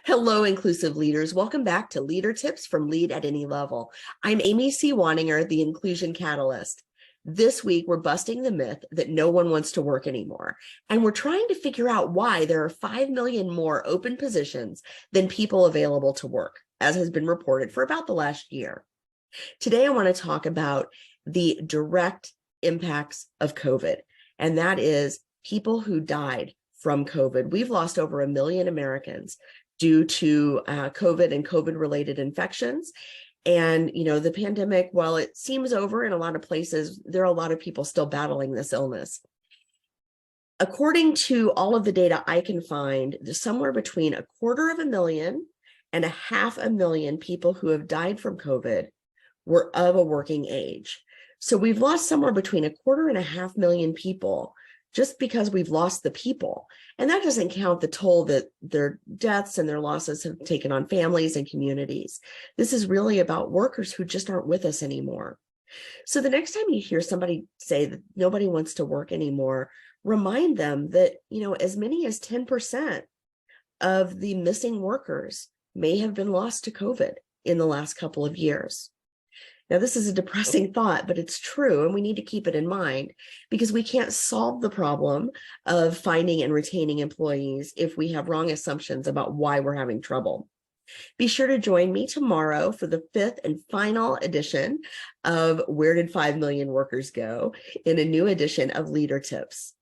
Hello, inclusive leaders. Welcome back to Leader Tips from Lead at Any Level. I'm Amy C. Waninger, the Inclusion Catalyst. This week, we're busting the myth that no one wants to work anymore. And we're trying to figure out why there are 5 million more open positions than people available to work, as has been reported for about the last year. Today, I want to talk about the direct impacts of COVID, and that is people who died from COVID. We've lost over 1 million Americans due to COVID and COVID-related infections. And, the pandemic, while it seems over in a lot of places, there are a lot of people still battling this illness. According to all of the data I can find, there's somewhere between 250,000 and 500,000 people who have died from COVID were of a working age. So we've lost somewhere between 250,000 and 500,000 people just because we've lost the people. And that doesn't count the toll that their deaths and their losses have taken on families and communities. This is really about workers who just aren't with us anymore. So the next time you hear somebody say that nobody wants to work anymore, remind them that, as many as 10% of the missing workers may have been lost to COVID in the last couple of years. Now, this is a depressing thought, but it's true, and we need to keep it in mind because we can't solve the problem of finding and retaining employees if we have wrong assumptions about why we're having trouble. Be sure to join me tomorrow for the 5th and final edition of Where Did 5 Million Workers Go? In a new edition of Leader Tips.